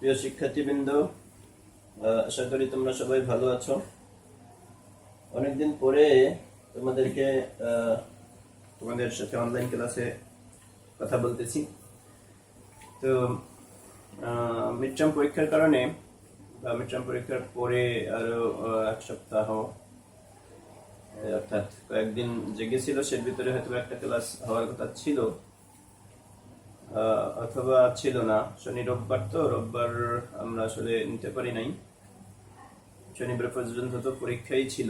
প্রিয় শিক্ষার্থীবৃন্দ, আশা করি তোমরা সবাই ভালো আছো। অনেকদিন পরে তোমাদেরকে তোমাদের সাথে অনলাইন ক্লাসে কথা বলতেছি। তো মিড টার্ম পরীক্ষার কারণে বা মিড টার্ম পরীক্ষার পরে আরো এক সপ্তাহ অর্থাৎ কয়েকদিন যে গেছিল সের ভিতরে হয়তো একটা ক্লাস হওয়ার কথা ছিল অথবা ছিল না। শনি রোববার, তো রোববার আমরা আসলে নিতে পারি নাই, শনিবার পর্যন্ত তো পরীক্ষাই ছিল।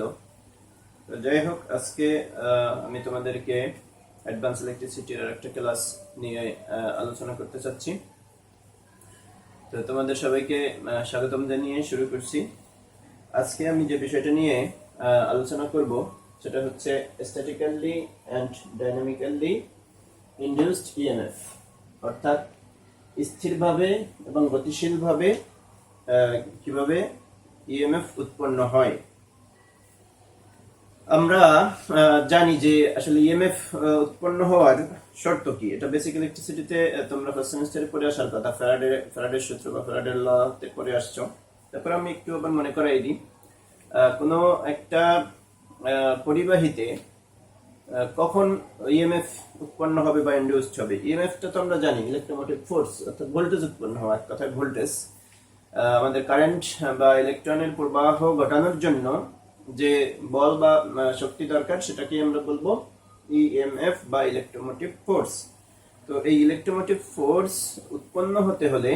তো যাই হোক, আজকে আমি তোমাদেরকে অ্যাডভান্স ইলেকট্রিসিটির আর একটা ক্লাস নিয়ে আলোচনা করতে চাচ্ছি। তো তোমাদের সবাইকে স্বাগতম জানিয়ে শুরু করছি। আজকে আমি যে বিষয়টা নিয়ে আলোচনা করব সেটা হচ্ছে statically and dynamically induced EMF, অর্থাৎ স্থিরভাবে এবং গতিশীলভাবে কিভাবে ইএমএফ উৎপন্ন হয়। আমরা জানি যে আসলে ইএমএফ উৎপন্ন হওয়ার শর্ত কি। এটা বেসিক ইলেকট্রিসিটিতে তোমরা ফার্স্ট সেমিস্টারে পড়ে আসার কথা, ফ্যারাডের সূত্র বা ফ্যারাডের লতে পড়ে আসছো। তারপর আমি একটু আবার মনে করাই দিই, কোনো একটা পরিবাহীতে কখন ইএমএফ উৎপন্ন হবে বা ইনডিউসড হবে। ইএমএফটা তো আমরা জানি ইলেকট্রোমোটিভ ফোর্স, অর্থাৎ ভোল্টেজ উৎপন্ন হওয়া, এক কথায় ভোল্টেজ। আমাদের কারেন্ট বা ইলেকট্রনের প্রবাহ ঘটানোর জন্য যে বল বা শক্তি দরকার সেটাকে আমরা বলবো ইএমএফ বা ইলেকট্রোমোটিভ ফোর্স। তো এই ইলেকট্রোমোটিভ ফোর্স উৎপন্ন হতে হলে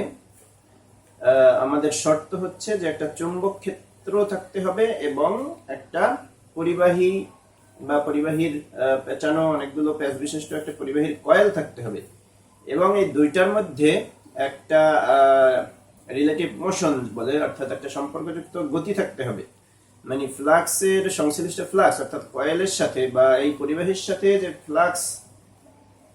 আমাদের শর্ত হচ্ছে যে একটা চুম্বক ক্ষেত্র থাকতে হবে এবং একটা পরিবাহী বা পরিবাহীর পেঁচানো অনেকগুলো প্যাচ বিশিষ্ট একটা পরিবাহীর কয়েল থাকতে হবে, এবং এই দুইটার মধ্যে একটা রিলেটিভ মোশন বলে, অর্থাৎ একটা সম্পর্কযুক্ত গতি থাকতে হবে। মানে ফ্লাক্সের সংশ্লিষ্ট ফ্লাক্স, অর্থাৎ কয়েলের সাথে বা এই পরিবাহীর সাথে যে ফ্লাক্স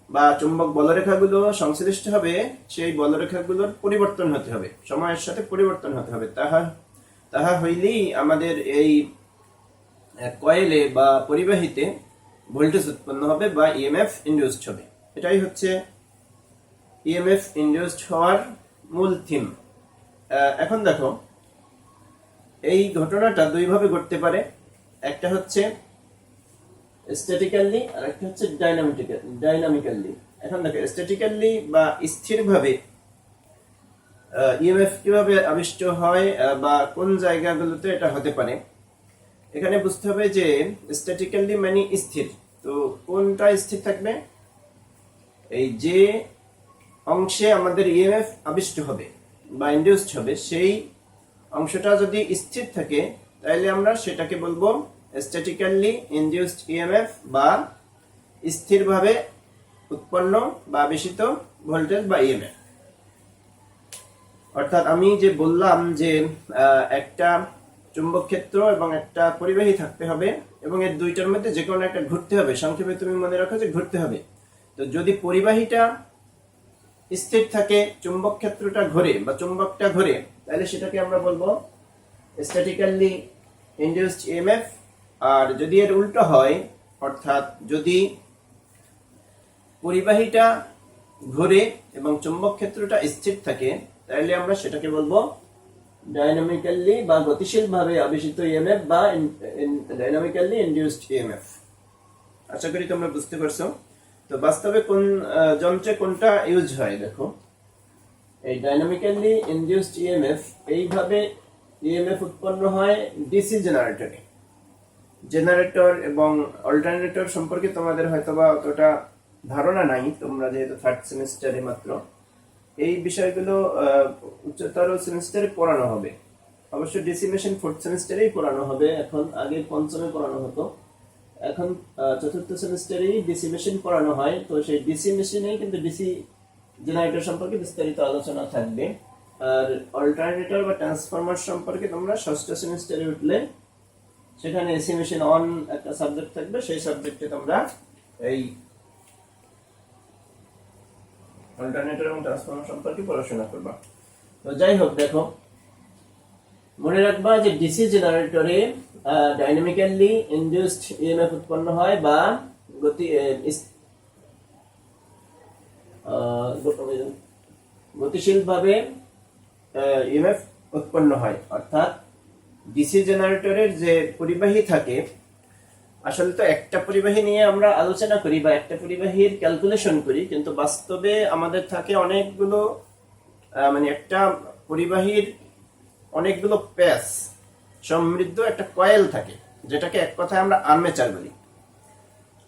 বা চুম্বক বলরেখাগুলো সংশ্লিষ্ট হবে, সেই বলরেখাগুলোর পরিবর্তন হতে হবে, সময়ের সাথে পরিবর্তন হতে হবে। তাহা হইলেই আমাদের এই কয়েলে বা পরিবাহীতে ভোল্টেজ উৎপন্ন হবে বা ইএমএফ ইনডিউসড হবে। এটাই হচ্ছে ইএমএফ ইনডিউসড হওয়ার মূল থিম। এখন দেখো, এই ঘটনাটা দুইভাবে ঘটতে পারে। একটা হচ্ছে স্ট্যাটিক্যালি আর একটা হচ্ছে ডাইনামিক্যালি। এখন দেখো, স্ট্যাটিক্যালি বা স্থিরভাবে ইএমএফ কিভাবে আবিষ্ট হয় বা কোন জায়গাগুলোতে এটা হতে পারে। এখানে বুঝতে হবে যে স্ট্যাটিক্যালি মানে স্থির। তো কোনটা স্থির থাকবে? এই যে অংশে আমাদের ইএমএফ আবিষ্ট হবে বা ইনডিউসড হবে, সেই অংশটা যদি স্থির থাকে তাহলে আমরা সেটাকে বলবো স্ট্যাটিক্যালি ইনডিউসড ইএমএফ বা স্থিরভাবে উৎপন্ন বা আবেশিত ভোল্টেজ বা ইএমএফ। অর্থাৎ আমি যে বললাম যে একটা চুম্বক ক্ষেত্র এবং একটা পরিবাহী থাকতে হবে এবং এর দুইটার মধ্যে যে কোনো একটা ঘুরতে হবে। সংক্ষেপে তুমি মনে রাখো যে ঘুরতে হবে। তো যদি পরিবাহীটা স্থির থাকে, চুম্বক ক্ষেত্রটা ঘোরে বা চুম্বকটা ঘোরে, তাহলে সেটাকে আমরা বলবো স্ট্যাটিক্যালি ইনডিউসড ইএমএফ। আর যদি এর উল্টো হয়, অর্থাৎ যদি পরিবাহীটা ঘোরে এবং চুম্বক ক্ষেত্রটা স্থির থাকে, তাহলে আমরা সেটাকে বলবো ডাইনামিক্যালি বা গতিশীলভাবে আবেশিত ইএমএফ বা ডাইনামিক্যালি ইনডিউসড ইএমএফ। আশা করি তোমরা বুঝতে পারছো। তো বাস্তবে কোন যন্ত্রে কোনটা ইউজ হয় দেখো। এই ডাইনামিক্যালি ইনডিউসড ইএমএফ এইভাবে ইএমএফ উৎপন্ন হয় ডিসি জেনারেটরে। জেনারেটর এবং অল্টারনেটর সম্পর্কে তোমাদের হয়তোবা অতটা ধারণা নাই, তোমরা যেহেতু থার্ড সেমিস্টারে মাত্র। এই বিষয়গুলো উচ্চতর সেমিস্টারে পড়ানো হবে। অবশ্য ডিসি মেশিন ফোর্থ সেমিস্টারেই পড়ানো হবে, এখন আগে পঞ্চমে পড়ানো হতো, এখন চতুর্থ সেমিস্টারেই ডিসি মেশিন পড়ানো হয়। তো সেই ডিসি মেশিনেই কিন্তু ডিসি জেনারেটর সম্পর্কে বিস্তারিত আলোচনা থাকবে। আর অল্টারনেটর বা ট্রান্সফরমার সম্পর্কে তোমরা ষষ্ঠ সেমিস্টারে উঠলে সেখানে এসি মেশিন অন একটা সাবজেক্ট থাকবে, সেই সাবজেক্টে তোমরা এই অল্টারনেটর এবং ট্রান্সফরমার সম্পর্কে পড়াশোনা করবা। তো যাই হোক, দেখো মনে রাখবা যে ডিসি জেনারেটরে ডাইনামিক্যালি ইনডিউসড ইএমএফ উৎপন্ন হয় বা গতিশীলভাবে ইএমএফ উৎপন্ন হয়। অর্থাৎ ডিসি জেনারেটরের যে পরিবাহী থাকে, আসলে তো একটা পরিবাহী নিয়ে আমরা আলোচনা করি বা একটা পরিবাহীর ক্যালকুলেশন করি, কিন্তু বাস্তবে আমাদের থাকে অনেকগুলো মানে একটা পরিবাহীর অনেকগুলো প্যাচ সমৃদ্ধ একটা কয়েল থাকে, যেটাকে এক কথায় আমরা আর্মেচার বলি।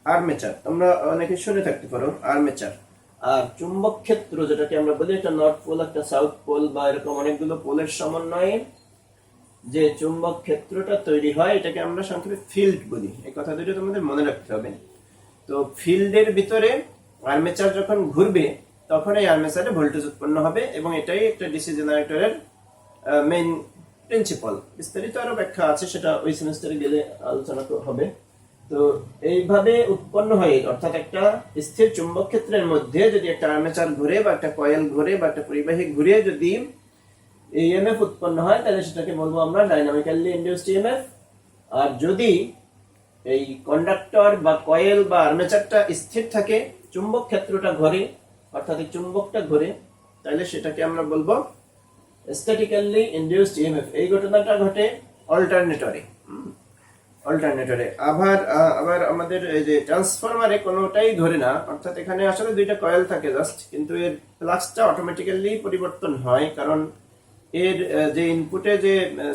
আর্মেচার তোমরা অনেকে শুনে থাকতে পারো, আর্মেচার। আর চুম্বক ক্ষেত্র যেটাকে আমরা বলি, একটা নর্থ পোল, একটা সাউথ পোল বা এরকম অনেকগুলো পোলের সমন্বয়ে যে চুম্বক ক্ষেত্রটা তৈরি হয়, এটাকে আমরা সংক্ষেপে ফিল্ড বলি। এই কথা দুটো তোমাদের মনে রাখতে হবে। তো ফিল্ডের ভিতরে আর্মেচার যখন ঘুরবে, তখন এই আর্মেচারে ভোল্টেজ উৎপন্ন হবে, এবং এটাই একটা ডিসি জেনারেটরের মেইন প্রিন্সিপাল। বিস্তারিত আরো ব্যাখ্যা আছে, সেটা ওই সেমিস্টারে গেলে আলোচনা হবে। তো এইভাবে উৎপন্ন হয়, অর্থাৎ একটা স্থির চুম্বক ক্ষেত্রের মধ্যে যদি একটা আর্মেচার ঘুরে বা একটা কয়েল ঘুরে বা একটা পরিবাহী ঘুরে যদি ইএমএফ উৎপন্ন হয়, তাহলে সেটাকে বলবো আমরা ডাইনামিক্যালি ইনডিউসড ইএমএফ। আর যদি এই কন্ডাক্টর বা কয়েল বা আর্মেচারটা স্থির থাকে, চুম্বক ক্ষেত্রটা ঘোরে, অর্থাৎ এই চুম্বকটা ঘোরে, তাহলে সেটাকে আমরা বলবো স্ট্যাটিক্যালি ইনডিউসড ইএমএফ। এই ঘটনাটা ঘটে অল্টারনেটরে। আবার আমাদের এই যে ট্রান্সফরমারে কোনোটাই ঘোরে না, অর্থাৎ এখানে আসলে দুইটা কয়েল থাকে জাস্ট, কিন্তু এর ফ্লাক্সটা অটোমেটিক্যালি পরিবর্তন হয়, কারণ এর যে ইনপুটে যে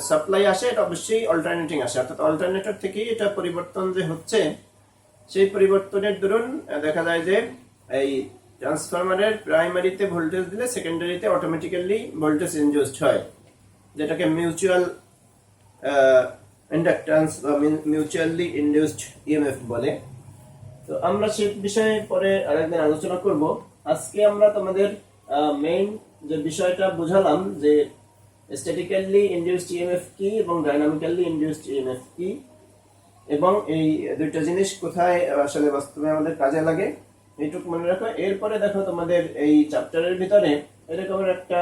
সাপ্লাই আসে এটা অবশ্যই অল্টারনেটিং আসে, অর্থাৎ অল্টারনেটর থেকেই এটা পরিবর্তন যে হচ্ছে, সেই পরিবর্তনের দরুন দেখা যায় যে এই ট্রান্সফরমারের প্রাইমারিতে ভোল্টেজ দিলে সেকেন্ডারিতে অটোমেটিক্যালি ভোল্টেজ ইনডিউসড হয়, যেটাকে মিউচুয়াল ইন্ডাকট্যান্স বা মিউচুয়ালি ইনডিউসড ইএমএফ বলে। তো আমরা সে বিষয়ে পরে আরেকদিন আলোচনা করব। আজকে আমরা তোমাদের মেইন যে বিষয়টা বুঝালাম যে স্ট্যাটিক্যালি ইনডিউসড ইএমএফ কি এবং ডাইনামিক্যালি ইনডিউসড ইএমএফ কি, এবং এই দুইটা জিনিস কোথায় আসলে বাস্তবে আমাদের কাজে লাগে, এইটুকু মনে রাখো। এরপরে দেখো তোমাদের এই চ্যাপ্টারের ভিতরে এরকম একটা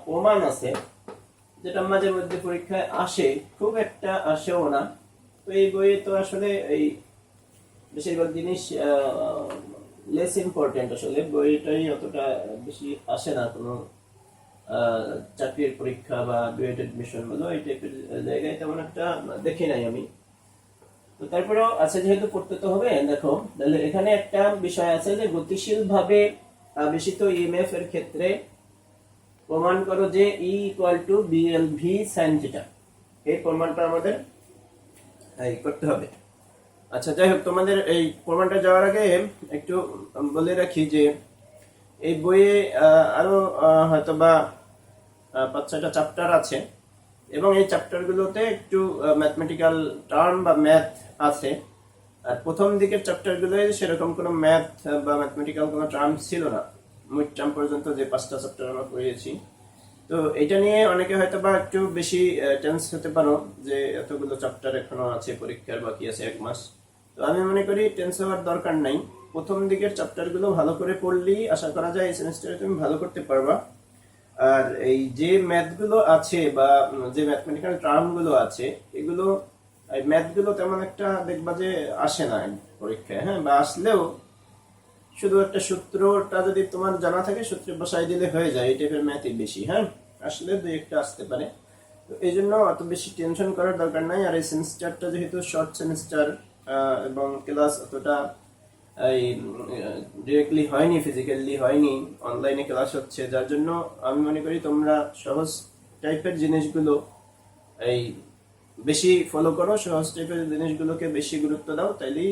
প্রমাণ আছে, যেটা মাঝে মধ্যে পরীক্ষায় আসে, খুব একটা আসেও না। তো এই বইয়ে তো আসলে এই বেশিরভাগ জিনিস লেস ইম্পর্টেন্ট, আসলে বইটাই অতটা বেশি আসে না কোনো চাকরির পরীক্ষা বা ডুয়েট এডমিশন বলো, এই টাইপের জায়গায় তেমন একটা দেখি নাই আমি। তো তারপরেও আছে, যেহেতু পড়তে তো হবে, দেখো তাহলে এখানে একটা বিষয় আছে যে গতিশীল ভাবে আবেশিত ইএমএফ এর ক্ষেত্রে প্রমাণ করো যে E = BL/V sin θ। এই প্রমাণটা আমাদের করতে হবে। আচ্ছা, যাই হোক, তোমাদের এই প্রমাণটা যাওয়ার আগে একটু বলে রাখি যে এই বইয়ে আরো হয়তোবা 5-6টা চ্যাপ্টার আছে, এবং এই চ্যাপ্টারগুলোতে একটু ম্যাথমেটিক্যাল টার্ম বা ম্যাথ আছে। আর প্রথম দিকের চ্যাপ্টারগুলোয় সেরকম কোনো ম্যাথ বা ম্যাথমেটিক্যাল কোনো টার্ম ছিল না, মিড টার্ম পর্যন্ত যে 5টা চ্যাপ্টার আমরা পড়িয়েছি। তো এটা নিয়ে অনেকে হয়তো বা একটু বেশি টেন্স হতে পারো যে এতগুলো চ্যাপ্টার এখনো আছে, পরীক্ষার বাকি আছে 1 মাস। তো আমি মনে করি টেন্স হওয়ার দরকার নাই, প্রথম দিকের চ্যাপ্টারগুলো ভালো করে পড়লেই আশা করা যায় এই সেমিস্টারে তুমি ভালো করতে পারবা। আর এই যে ম্যাথগুলো আছে বা যে ম্যাথমেটিক্যাল টার্মগুলো আছে, এগুলো এই ম্যাথগুলো তেমন একটা দেখবা যে আসে না পরীক্ষায়, হ্যাঁ, বা আসলেও শুধু একটা সূত্রটা যদি তোমার জানা থাকে, সূত্রে বসাই দিলে হয়ে যায়, এই টাইপের ম্যাথই বেশি। হ্যাঁ, আসলে 2-1টা আসতে পারে। তো এই জন্য অত বেশি টেনশন করার দরকার নাই। আর এই সেমিস্টারটা যেহেতু শর্ট সেমিস্টার এবং ক্লাস অতটা এই ডিরেক্টলি হয়নি, ফিজিক্যালি হয়নি, অনলাইনে ক্লাস হচ্ছে, যার জন্য আমি মনে করি তোমরা সহজ টাইপের জিনিসগুলো এই বেশি ফলো করো, সহজ টাইপের জিনিসগুলোকে বেশি গুরুত্ব দাও, তাইলেই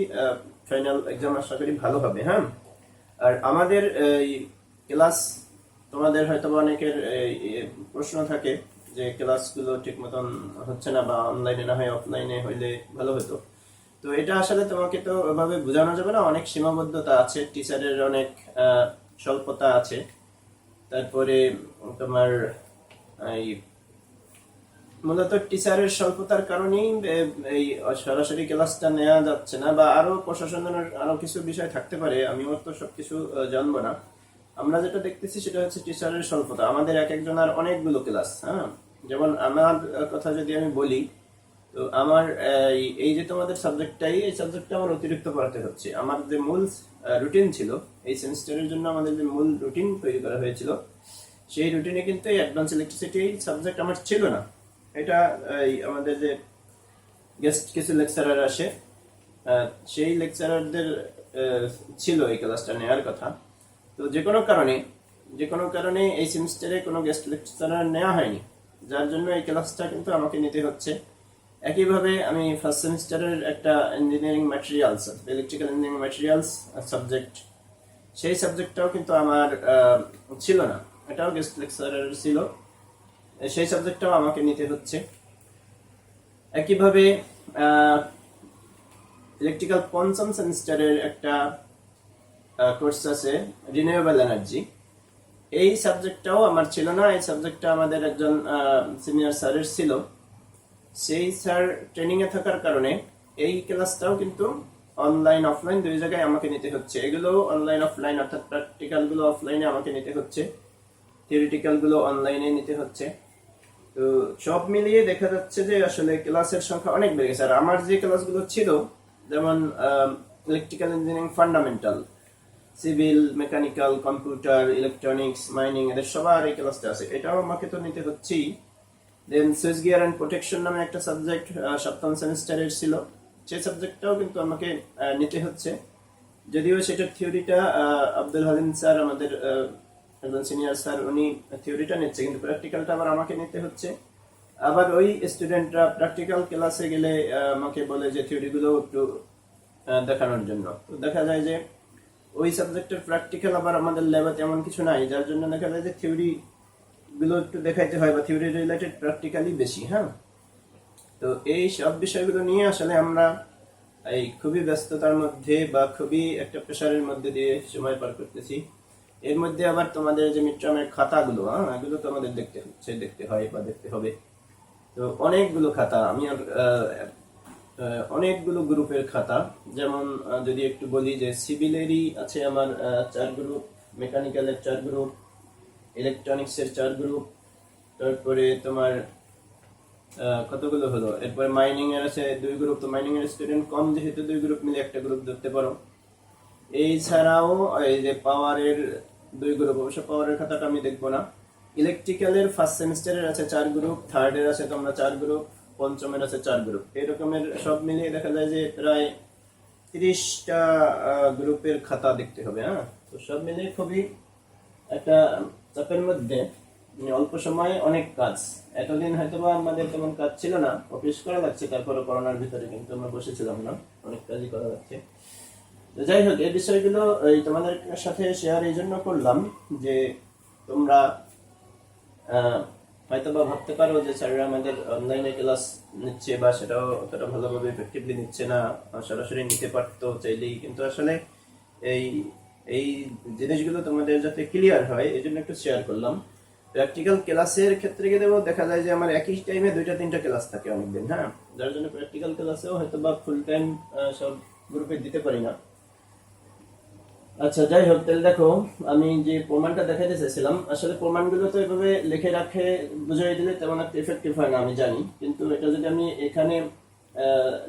ফাইনাল এক্সাম আশা করি ভালো হবে। হ্যাঁ, আর আমাদের এই ক্লাস তোমাদের হয়তো অনেকের প্রশ্ন থাকে যে ক্লাসগুলো ঠিক মতন হচ্ছে না, বা অনলাইনে না হয় অফলাইনে হইলে ভালো হতো। তো এটা আসলে তোমাকে তো ওভাবে বোঝানো যাবে না, অনেক সীমাবদ্ধতা আছে, টিচারের অনেক স্বল্পতা আছে, তারপরে তোমার এই মূলত টিচারের স্বল্পতার কারণেই এই সরাসরি ক্লাসটা নেওয়া যাচ্ছে না, বা আরো প্রশাসনের আরো কিছু বিষয় থাকতে পারে, আমিও তো সবকিছু জানবো না। আমরা যেটা দেখতেছি সেটা হচ্ছে টিচারের স্বল্পতা। আমাদের এক একজনের অনেকগুলো ক্লাস, হ্যাঁ, যেমন আমার কথা যদি আমি বলি, তো আমার এই যে তোমাদের সাবজেক্টটাই, এই সাবজেক্টটা আমার অতিরিক্ত পড়াতে হচ্ছে। আমার যে মূল রুটিন ছিল এই সেমিস্টারের জন্য, আমাদের যে মূল রুটিন তৈরি করা হয়েছিল, সেই রুটিনে কিন্তু এই অ্যাডভান্স ইলেকট্রিসিটি সাবজেক্ট আমার ছিল না। এটা আমাদের যে গেস্ট কিছু লেকচারার আসে, সেই লেকচারারদের ছিল এই ক্লাসটা নেওয়ার কথা। তো যে কোনো কারণে এই সেমিস্টারে কোনো গেস্ট লেকচারার নেওয়া হয়নি, যার জন্য এই ক্লাসটা কিন্তু আমাকে নিতে হচ্ছে। একইভাবে আমি ফার্স্ট সেমিস্টারের একটা engineering materials, electrical engineering materials subject, সেই সাবজেক্টটাও কিন্তু আমার ছিল না, এটাও গেস্ট লেকচারার ছিল, সেই সাবজেক্টটাও আমাকে নিতে হচ্ছে। একইভাবে ইলেকট্রিক্যাল পঞ্চম সেমিস্টারের একটা কোর্স আছে রিনিউয়েবল এনার্জি, এই সাবজেক্টটাও আমার ছিল না। এই সাবজেক্টটা আমাদের একজন সিনিয়র স্যারের ছিল, সেই স্যার ট্রেনিং এ থাকার কারণে এই ক্লাসটাও কিন্তু অনলাইন অফলাইন দুই জায়গায় আমাকে নিতে হচ্ছে। এগুলো অনলাইন অফলাইন, অর্থাৎ প্র্যাকটিক্যাল গুলো অফলাইনে আমাকে নিতে হচ্ছে, থিওরিটিক্যাল গুলো অনলাইনে নিতে হচ্ছে। তো সব মিলিয়ে দেখা যাচ্ছে যে আসলে ক্লাসের সংখ্যা অনেক বেড়ে গেছে। আর আমার যে ক্লাসগুলো ছিল, যেমন electrical engineering fundamental, civil, mechanical, computer, electronics, mining, এদের সবার এই ক্লাসটা আছে, এটাও আমাকে তো নিতে হচ্ছেই। দেন সুইচ গিয়ার অ্যান্ড প্রোটেকশন নামে একটা সাবজেক্ট সপ্তম সেমিস্টারের ছিল, সেই সাবজেক্টটাও কিন্তু আমাকে নিতে হচ্ছে। যদিও সেটার থিওরিটা আব্দুল হালিম স্যার, আমাদের একজন সিনিয়র স্যার, উনি থিওরিটা নিচ্ছে, কিন্তু প্র্যাকটিক্যালটা আবার আমাকে নিতে হচ্ছে। আবার ওই স্টুডেন্টরা প্র্যাকটিক্যাল ক্লাসে গেলে আমাকে বলে যে থিওরিগুলো একটু দেখানোর জন্য। তো দেখা যায় যে ওই সাবজেক্টের প্র্যাকটিক্যাল আবার আমাদের ল্যাবে তেমন কিছু নাই, যার জন্য দেখা যায় যে থিওরি গুলো একটু দেখাইতে হয়, বা থিওরি রিলেটেড প্র্যাকটিক্যালি বেশি। হ্যাঁ, তো এই সব বিষয়গুলো নিয়ে আসলে আমরা এই খুবই ব্যস্ততার মধ্যে বা খুবই একটা প্রেশারের মধ্যে দিয়ে সময় পার করতেছি। এর মধ্যে আবার তোমাদের যে মিডটার্মের খাতাগুলো, এগুলো তো আমাদের দেখতে হয় বা দেখতে হবে। তো অনেকগুলো খাতা, আমি আর অনেকগুলো গ্রুপের খাতা, যেমন যদি একটু বলি যে সিভিলেরই আছে আমার 4 গ্রুপ, মেকানিক্যালের 4 গ্রুপ, ইলেকট্রনিক্সের 4 গ্রুপ, তারপরে তোমার কতগুলো হলো, এরপরে মাইনিং এর আছে 2 গ্রুপ। তো মাইনিং এর স্টুডেন্ট কম, যেহেতু 2 গ্রুপ মিলে একটা গ্রুপ ধরতে পারো। এই ছাড়াও এই যে পাওয়ারের 2 গ্রুপ, অবশ্য পাওয়ারের খাতাটা আমি দেখবো না। ইলেকট্রিক্যালের ফার্স্ট সেমিস্টারের আছে 4 গ্রুপ, থার্ডের আছে তোমরা 4 গ্রুপ, পঞ্চমের আছে 4 গ্রুপ। এরকমের সব মিলিয়ে দেখা যায় যে প্রায় 30টা গ্রুপের খাতা দেখতে হবে। হ্যাঁ, তো সব মিলিয়ে খুবই একটা চাপের মধ্যে, অল্প সময়ে অনেক কাজ। এতদিন হয়তো বা আমাদের তেমন কাজ ছিল না, অফিস করা লাগছে, তারপরে করোনার ভিতরে কিন্তু আমরা বসেছিলাম না, অনেক কাজই করা লাগছে। যাই হোক, এই বিষয়গুলো এই তোমাদের সাথে শেয়ার এই জন্য করলাম যে তোমরা হয়তো বা ভাবতে পারো যে স্যাররা আমাদের অনলাইনে ক্লাস নিচ্ছে, বা সেটাও অতটা ভালোভাবে এফেক্টিভলি নিচ্ছে না, সরাসরি নিতে পারতো চাইলেই। কিন্তু আসলে এই এই জিনিসগুলো তোমাদের যাতে ক্লিয়ার হয় এই জন্য একটু শেয়ার করলাম। প্র্যাকটিক্যাল ক্লাসের ক্ষেত্রে গেলেও দেখা যায় যে আমার একই টাইমে 2-3টা ক্লাস থাকে অনেকদিন। হ্যাঁ, যার জন্য প্র্যাকটিক্যাল ক্লাসেও হয়তো বা ফুল টাইম সব গ্রুপে দিতে পারি না। আচ্ছা, যাই হোক, তাহলে দেখো আমি যে প্রমাণটা দেখাতে চাইছিলাম, আসলে প্রমাণগুলো তো এভাবে লিখে রাখে বুঝিয়ে দিলে তেমন একটা এফেক্টিভ হয় না, আমি জানি। কিন্তু এটা যদি আমি এখানে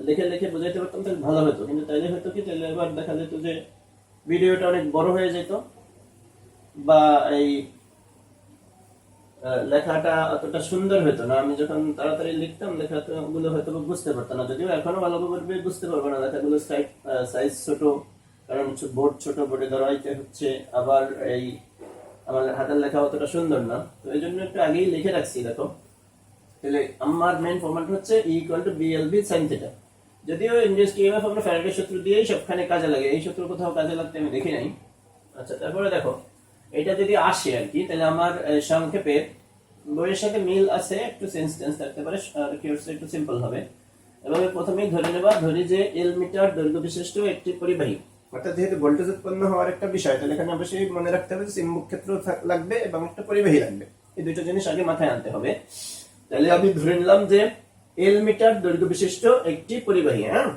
লিখে লিখে বুঝাইতে পারতাম তাহলে ভালো হতো। কিন্তু তাইলে হয়তো কি, তাহলে এবার দেখা যেত যে ভিডিওটা অনেক বড় হয়ে যেত, বা এই লেখাটা অতটা সুন্দর হতো না। আমি যখন তাড়াতাড়ি লিখতাম লেখাগুলো হয়তো বুঝতে পারতাম না, যদিও এখনো ভালোভাবে বুঝতে পারবো না। লেখাগুলো সাইজ ছোট, কারণ বোর্ড ছোট, বোর্ডে ধরাইতে হচ্ছে, আবার এই আমার হাতের লেখা অতটা সুন্দর না। তো এই জন্য একটু আগেই লিখে রাখছি। দেখো, তাহলে আমার মেইন ফরম্যাট হচ্ছে E=BLV sin θ। যদিও ইন্ডাস্ট্রি ইএমএফ আমরা ফ্যারাডের সূত্র দিয়েই সবখানে কাজে লাগে, এই সূত্র কোথাও কাজে লাগতে আমি দেখি নাই। আচ্ছা, তারপরে দেখো এটা যদি আসে আর কি, তাহলে আমার সংক্ষেপে বইয়ের সাথে মিল আছে, একটু সেন্স থাকতে পারে, আর কি হচ্ছে একটু সিম্পল হবে। এবং প্রথমেই ধরি যে এল মিটার দৈর্ঘ্য বিশিষ্ট একটি পরিবাহী, অর্থাৎ যেহেতু ভোল্টেজ উৎপন্ন হওয়ার একটা বিষয়, তাহলে এখানে অবশ্যই মনে রাখতে হবে চুম্বক ক্ষেত্র লাগবে এবং একটা পরিবাহী লাগবে। এই দুটো জিনিস আগে মাথায় আনতে হবে। তাহলে আমি ধরে নিলাম যে এল মিটার দৈর্ঘ্য বিশিষ্ট একটি পরিবাহী। হ্যাঁ,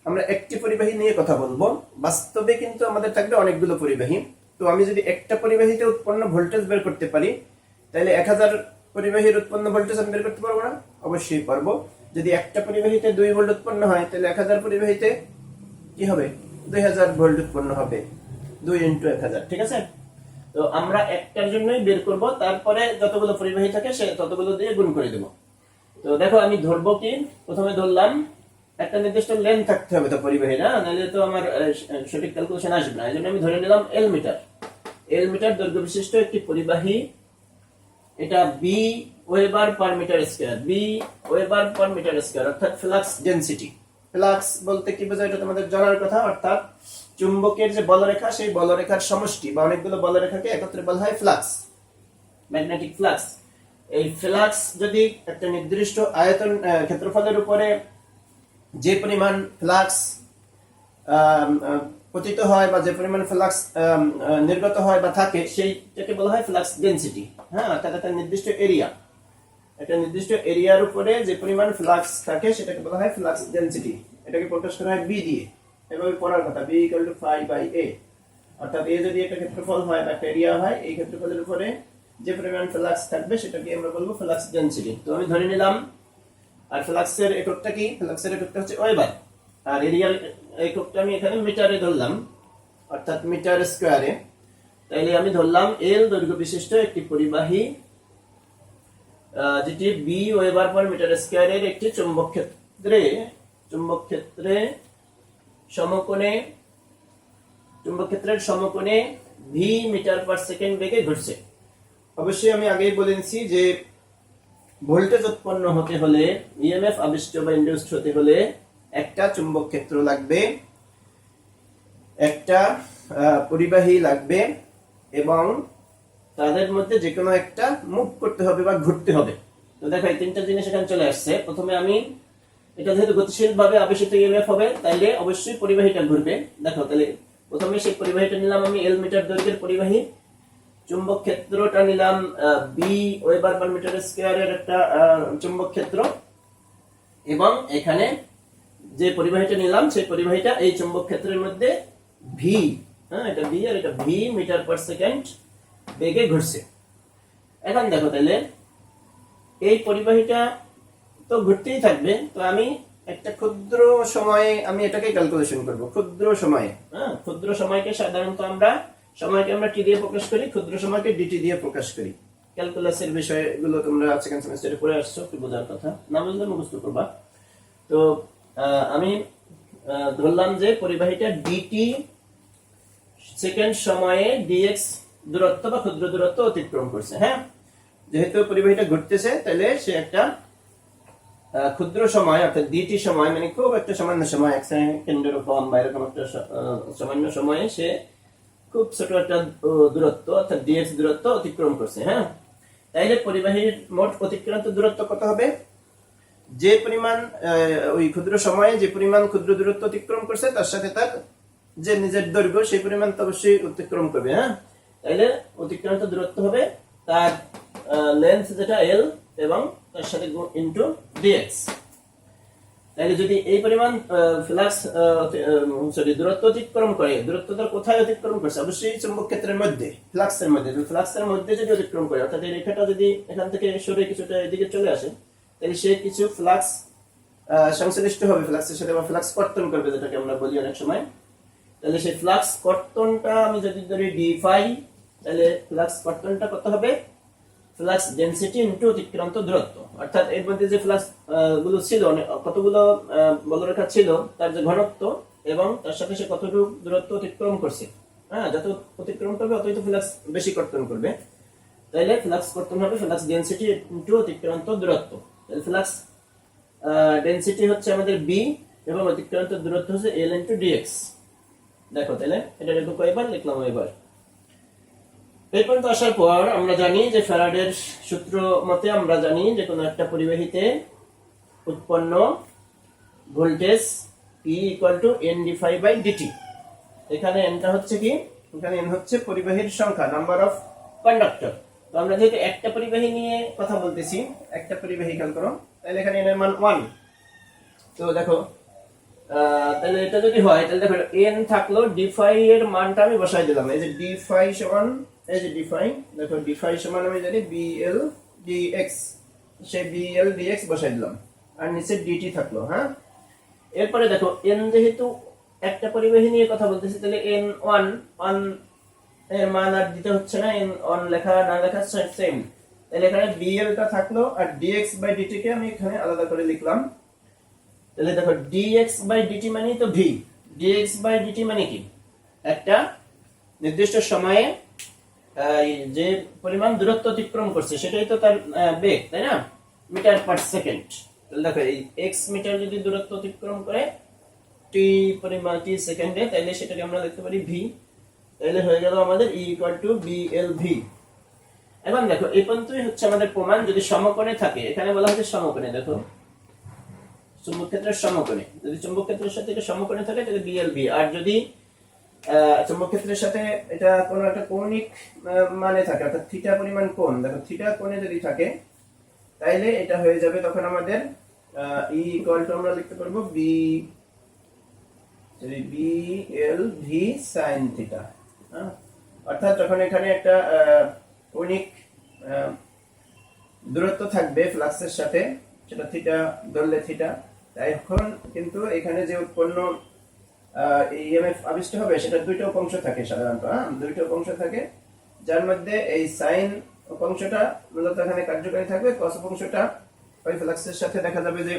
আমরা একটি পরিবাহী নিয়ে কথা বলবো, বাস্তবে কিন্তু আমাদের থাকবে অনেকগুলো পরিবাহী। তো আমি যদি একটা পরিবাহীতে উৎপন্ন ভোল্টেজ বের করতে পারি, তাহলে 1000 পরিবাহীর উৎপন্ন ভোল্টেজ আমি বের করতে পারবো না? অবশ্যই পারবো। যদি একটা পরিবাহীতে 2 ভোল্ট উৎপন্ন হয়, তাহলে 1000 পরিবাহীতে কি হবে? 2000 ভোল্ট উৎপন্ন হবে। 2 × 1000, ঠিক আছে? তো আমরা একটার জন্যই বের করব, তারপরে যতগুলো পরিবাহী থাকে সে ততগুলো দিয়ে গুণ করে দেব। তো দেখো আমি ধরবো কি, প্রথমে ধরলাম একটা নির্দিষ্ট লেন্থ থাকতে হবে তো পরিবাহী, না নাহলে তো আমার সঠিক ক্যালকুলেশন আসবে না। এই জন্য আমি ধরে নিলাম এল মিটার। এল মিটার দৈর্ঘ্য বিশিষ্ট একটি পরিবাহী, এটা B weber per metre square, B weber per metre square, অর্থাৎ ফ্লাক্স ডেনসিটি। ফ্লাক্স বলতে কি বোঝায় এটা তোমাদের জানার কথা, অর্থাৎ চুম্বকের যে বলরেখা সেই বলরেখার সমষ্টি বা অনেকগুলো বলরেখাকে একত্রে বলা হয় ফ্লাক্স, ম্যাগনেটিক ফ্লাক্স। এই ফ্লাক্স যদি একটা নির্দিষ্ট আয়তন ক্ষেত্রফলের উপরে যে পরিমাণ ফ্লাক্স পতিত হয় বা যে পরিমাণ ফ্লাক্স নির্গত হয় বা থাকে সেইটাকে বলা হয় ফ্লাক্স ডেনসিটি। হ্যাঁ, অর্থাৎ একটা নির্দিষ্ট এরিয়া, একটা নির্দিষ্ট এরিয়ার উপরে যে পরিমাণ ফ্লাক্স থাকে সেটাকে বলা হয় ফ্লাক্স ডেনসিটি। এটাকে প্রকাশ করা হয় বি দিয়ে, এভাবে পড়ার কথা, B equal to phi by A. অর্থাৎ এ যদি একটা ক্ষেত্রফল হয় বা একটা এরিয়া হয়, এই ক্ষেত্রফলের উপরে যে পরিমাণ ফ্লাক্স থাকবে সেটাকে আমরা বলবো ফ্লাক্স ডেনসিটি। তো আমি ধরে নিলাম, আর ফ্লাক্সের এককটা কি, ফ্লাক্সের এককটা হচ্ছে ওয়েবার, আর এরিয়ার এককটা আমি এখানে মিটারে ধরলাম, অর্থাৎ মিটার স্কয়ারে। তাইলে আমি ধরলাম এল দৈর্ঘ্য বিশিষ্ট একটি পরিবাহী যেটি বি ওয়েবার পার মিটার স্কয়ারের একটি চুম্বক ক্ষেত্রের সমকোণে ভি মিটার পার সেকেন্ড বেগে ঘুরছে। অবশ্যই আমি আগেই বলেছি যে ভোল্টেজ উৎপন্ন হতে হলে, ইএমএফ আবিষ্ট বা ইনডিউসড হতে হলে একটা চুম্বক ক্ষেত্র লাগবে, একটা পরিবাহী লাগবে, এবং তাদের মধ্যে যে কোনো একটা মুভ করতে হবে বা ঘুরতে হবে। তো দেখো এই তিনটা জিনিস এখানে চলে আসছে। প্রথমে আমি এটা যেহেতু গতিশীল ভাবে আবেশিত ইএমএফ হবে, তাইলে অবশ্যই পরিবাহীটা ঘুরবে। দেখো তাহলে প্রথমে সেই পরিবাহীটা নিলাম আমি এল মিটার দৈর্ঘ্যের পরিবাহী, চুম্বক ক্ষেত্রটা নিলাম বি ওয়েবার পার মিটার স্কয়ারের একটা চুম্বক ক্ষেত্র, এবং এখানে যে পরিবাহীটা নিলাম সেই পরিবাহীটা এই চুম্বক ক্ষেত্রের মধ্যে ভি, হ্যাঁ এটা ভি আর এটা ভি মিটার পার সেকেন্ড বেগে ঘুরছে। এখন দেখো তাহলে এই পরিবাহীটা তো ঘুরতেই থাকবে, তো আমি একটা ক্ষুদ্র সময়ে আমি এটাকে ক্যালকুলেশন করব, ক্ষুদ্র সময়ে। হ্যাঁ, ক্ষুদ্র সময়কে সাধারণত আমরা সময়কে আমরা টি দিয়ে প্রকাশ করি, ক্ষুদ্র সময়কে ডিটি দিয়ে প্রকাশ করি। ক্যালকুলাসের বিষয়গুলো তোমরা সেকেন্ড সেমিস্টারে পড়ে আসছো, একটু বোঝার কথা, না বুঝলে মুখস্থ করবা। তো আমি ধরলাম যে পরিবাহীটা ডিটি সেকেন্ড সময়ে ডিএক্স দূরত্ব বা ক্ষুদ্র দূরত্ব অতিক্রম করছে। হ্যাঁ, যেহেতু পরিবাহীটা ঘুরতেছে তাহলে সে একটা ক্ষুদ্র সময় অর্থাৎ ডিটি সময়, মানে খুব একটা সামান্য সময়, এক সেকেন্ডের কম বা এরকম একটা সামান্য সময়ে সে খুব ছোট একটা দূরত্ব অর্থাৎ ডিএক্স দূরত্ব অতিক্রম করছে। হ্যাঁ, তাইলে পরিবাহীর মোট অতিক্রান্ত দূরত্ব কত হবে? যে পরিমাণ ওই ক্ষুদ্র সময়ে যে পরিমাণ ক্ষুদ্র দূরত্ব অতিক্রম করছে তার সাথে তার যে নিজের দৈর্ঘ্য সেই পরিমাণ তো অবশ্যই অতিক্রম করবে। হ্যাঁ, তাইলে অতিক্রান্ত দূরত্ব হবে তার লেন্থ যেটা এল এবং তার সাথে ইনটু ডিএক্স। তাহলে যদি এই পরিমাণ ফ্লাক্স দূরত্ব অতিক্রম করে, দূরত্ব তার কোথায় অতিক্রম করছে? অবশ্যই চুম্বক ক্ষেত্রের মধ্যে, ফ্লাক্সের মধ্যে। ফ্লাক্সের মধ্যে যদি অতিক্রম করে, অর্থাৎ এই রেখাটা যদি এখান থেকে সরে কিছুটা এদিকে চলে আসে, তাহলে সে কিছু ফ্লাক্স সংশ্লিষ্ট হবে ফ্লাক্সের সাথে, বা ফ্লাক্স কর্তন করবে যেটাকে আমরা বলি অনেক সময়। তাহলে সেই ফ্লাক্স কর্তনটা আমি যদি ধরি ডি ফাই, তাহলে ফ্লাক্স কর্তনটা কত হবে? ফ্লাক্স ডেনসিটি ইনটু অতিক্রান্ত দূরত্ব। অর্থাৎ এর মধ্যে যে ফ্লাক্স গুলো ছিল, কতগুলো বলরেখা ছিল, তার যে ঘনত্ব এবং তার সাথে সে কতটুকু দূরত্ব অতিক্রম করছে। হ্যাঁ, যত অতিক্রম করবে ততই তো ফ্লাক্স বেশি কর্তন করবে। তাহলে ফ্লাক্স কর্তন হবে ফ্লাক্স ডেনসিটি ইনটু অতিক্রান্ত দূরত্ব। তাহলে ফ্লাক্স ডেনসিটি হচ্ছে আমাদের বি এবং অতিক্রান্ত দূরত্ব হচ্ছে এল ইনটু ডিএক্স। দেখো তাহলে এটা একটু কয়বার লিখলাম এবার। এই পর্যন্ত আসার পর আমরা জানি যে ফ্যারাডের সূত্র মতে আমরা জানি যে কোনো একটা পরিবাহীতে উৎপন্ন voltage E equal to N d phi by dt. এখানে এনটা হচ্ছে কি, এখানে এন হচ্ছে পরিবাহীর সংখ্যা, নাম্বার অফ কন্ডাক্টর। তো আমরা যেহেতু একটা পরিবাহী নিয়ে কথা বলতেছি, একটা পরিবাহী খেয়াল করো, তাহলে এখানে এন এর মান 1। তো দেখো তাহলে এটা যদি হয়, তাহলে দেখো এন থাকলো, ডি ফাই এর মানটা আমি বসাই দিলাম। এই যে ডি ফাই সমান, এই যে ডি ফাই, দেখো ডি ফাই সমান আমি জানি বিএল ডিএক্স, সেই বিএল ডিএক্স বসাই দিলাম, আর নিচে ডিটি থাকলো। হ্যাঁ, এরপরে দেখো এন যেহেতু একটা পরিবাহী নিয়ে কথা বলতেছি, তাহলে এন ওয়ান এর মান আর দিতে হচ্ছে না, অন লেখা না লেখা সেম। তাহলে এখানে বিএল টা থাকলো আর ডিএক্স বাই ডিটি কে আমি এখানে আলাদা করে লিখলাম। তাহলে দেখো ডিএক্স বাই ডিটি মানে তো ভি, ডিএক্স বাই ডিটি মানে কি, একটা নির্দিষ্ট সময়ে যে পরিমাণ দূরত্ব অতিক্রম করছে সেটাই তো তার বেগ, তাই না, মিটার পার সেকেন্ড। তাহলে দেখো এই এক্স মিটার যদি দূরত্ব অতিক্রম করে টি পরিমাণ টি সেকেন্ডে, তাহলে সেটাকে আমরা লিখতে পারি ভি। তাহলে হয়ে গেল আমাদের E equal to BL V. এখন দেখো এই পর্যন্তই হচ্ছে আমাদের প্রমাণ। যদি সমকোণে থাকে, এখানে বলা হচ্ছে সমকোণে, দেখো চুম্বক ক্ষেত্রের সমকোণে, যদি চুম্বক ক্ষেত্রের সাথে এটা সমকোণে থাকে তাহলে বিএল ভি। আর যদি চুম্বক ক্ষেত্রের সাথে এটা কোনো একটা কৌণিক মানে থাকে, অর্থাৎ থিটা পরিমাণ কোণ, দেখো থিটা কোণে যদি থাকে তাইলে এটা হয়ে যাবে তখন আমাদের ই ইকুয়াল টু আমরা লিখতে পারবো B L V sine theta. অর্থাৎ যখন এখানে একটা কৌণিক দূরত্ব থাকবে ফ্লাক্সের সাথে, সেটা থিটা ধরলে থিটা, এখন কিন্তু এখানে যে উৎপন্ন ইএমএফ আবিষ্ট হবে সেটা দুইটা উপাংশ থাকে সাধারণত, দুইটা উপাংশ থাকে, যার মধ্যে এই সাইন উপাংশটা মূলত এখানে কার্যকারী থাকবে, কস উপাংশটা ওই ফ্লাক্সের সাথে দেখা যাবে যে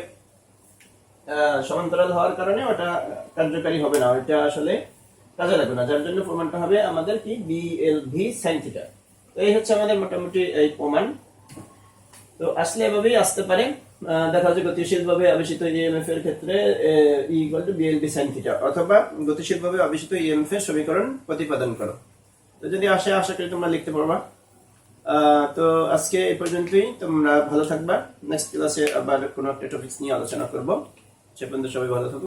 সমান্তরাল হওয়ার কারণে ওটা কার্যকারী হবে না, ওটা আসলে কাজে লাগবে না, যার জন্য প্রমাণটা হবে আমাদের কি বিএল ভি সাইন থিটা। তো এই হচ্ছে আমাদের মোটামুটি এই প্রমাণ। তো আসলে এভাবেই আসতে পারে, দেখা যায় গতিশীল ভাবে আবেশিত ইএমএফ এর ক্ষেত্রে E equal to BL V sine theta, অথবা গতিশীল ভাবে আবেশিত ইএমএফ এর সমীকরণ প্রতিপাদন করো। তো যদি আসে, আশা করি তোমরা লিখতে পারবা। তো আজকে এই পর্যন্তই, তোমরা ভালো থাকবা। নেক্সট ক্লাসে আবার কোনো একটা টপিকস নিয়ে আলোচনা করব। সে পর্যন্ত সবাই ভালো থাকো।